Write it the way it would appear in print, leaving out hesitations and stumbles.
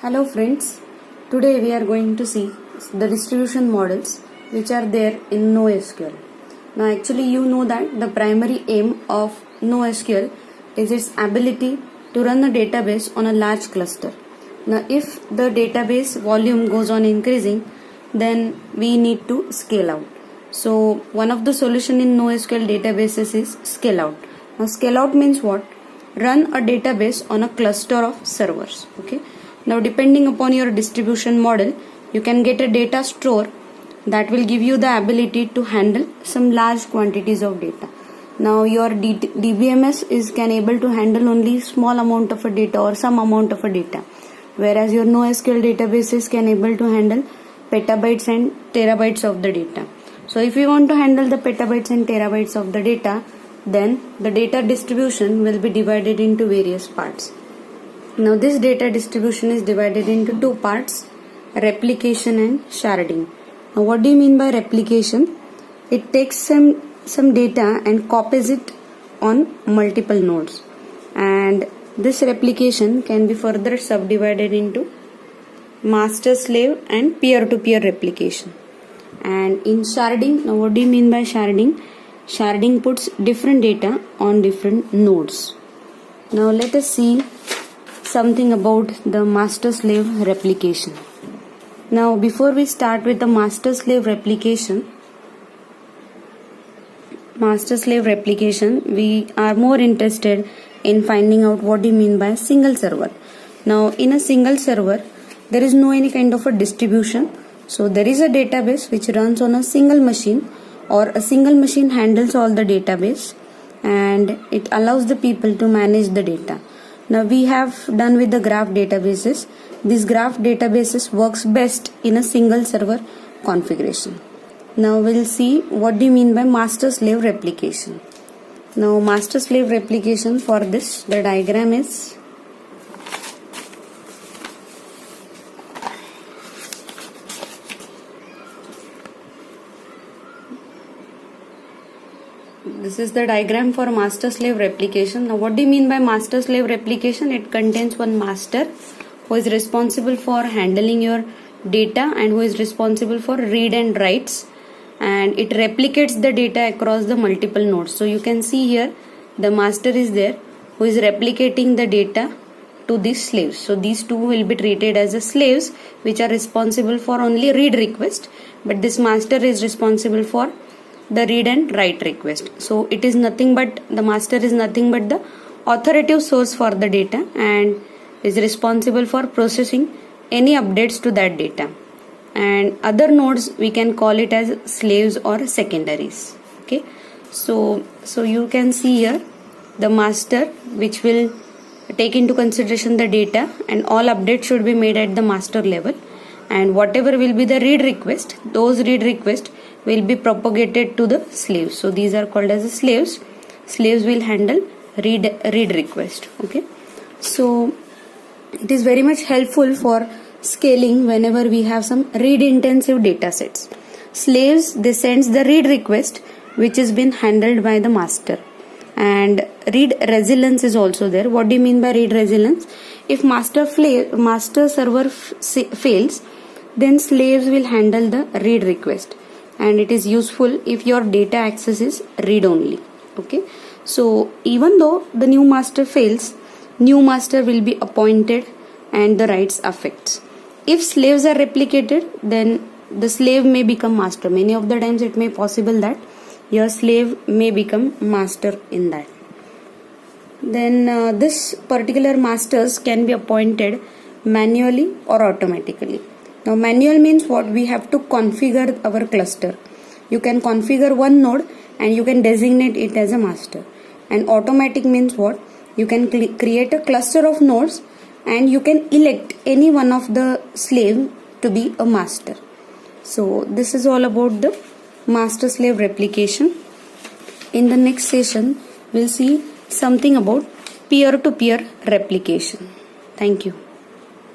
Hello friends, today we are going to see the distribution models which are there in NoSQL. Now actually you know that the primary aim of NoSQL is its ability to run a database on a large cluster. Now if the database volume goes on increasing, then we need to scale out. So one of the solution in NoSQL databases is scale out. Now scale out means what? Run a database on a cluster of servers. Okay. Now depending upon your distribution model, you can get a data store that will give you the ability to handle some large quantities of data. Now your DBMS can able to handle only small amount of a data or some amount of a data, whereas your NoSQL databases can able to handle petabytes and terabytes of the data. So if you want to handle the petabytes and terabytes of the data, then the data distribution will be divided into various parts. Now this data distribution is divided into two parts, replication and sharding. Now what do you mean by replication? It takes some data and copies it on multiple nodes, and this replication can be further subdivided into master slave and peer-to-peer replication. And in sharding, now what do you mean by sharding? Sharding puts different data on different nodes. Now let us see something about the master slave replication. Now before we start with the master slave replication, we are more interested in finding out what do you mean by single server. Now in a single server, there is no any kind of a distribution. So there is a database which runs on a single machine, or a single machine handles all the database, and it allows the people to manage the data. Now we have done with the graph databases. This graph databases works best in a single server configuration. Now we'll see what do you mean by master slave replication. Now master slave replication, for this the diagram is this is the diagram for master slave replication. Now what do you mean by master slave replication? It contains one master who is responsible for handling your data and who is responsible for read and writes, and it replicates the data across the multiple nodes. So you can see here the master is there who is replicating the data to these slaves. So these two will be treated as the slaves which are responsible for only read request, but this master is responsible for the read and write request. So it is nothing but, the master is nothing but the authoritative source for the data and is responsible for processing any updates to that data. And other nodes we can call it as slaves or secondaries. Okay, so you can see here the master which will take into consideration the data, and all updates should be made at the master level, and whatever will be the read request, those read requests will be propagated to the slaves. So these are called as the slaves. Slaves will handle read request. Okay, so it is very much helpful for scaling whenever we have some read intensive data sets. Slaves, they sends the read request which has been handled by the master, and read resilience is also there. What do you mean by read resilience? If master server fails, then slaves will handle the read request, and it is useful if your data access is read only. Okay, so even though the new master fails, new master will be appointed and the rights affects. If slaves are replicated, then the slave may become master. Many of the times it may possible that your slave may become master in that. Then this particular masters can be appointed manually or automatically. Now manual means what? We have to configure our cluster. You can configure one node and you can designate it as a master. And automatic means what? You can create a cluster of nodes and you can elect any one of the slave to be a master. So this is all about the master slave replication. In the next session, we'll see something about peer-to-peer replication. Thank you.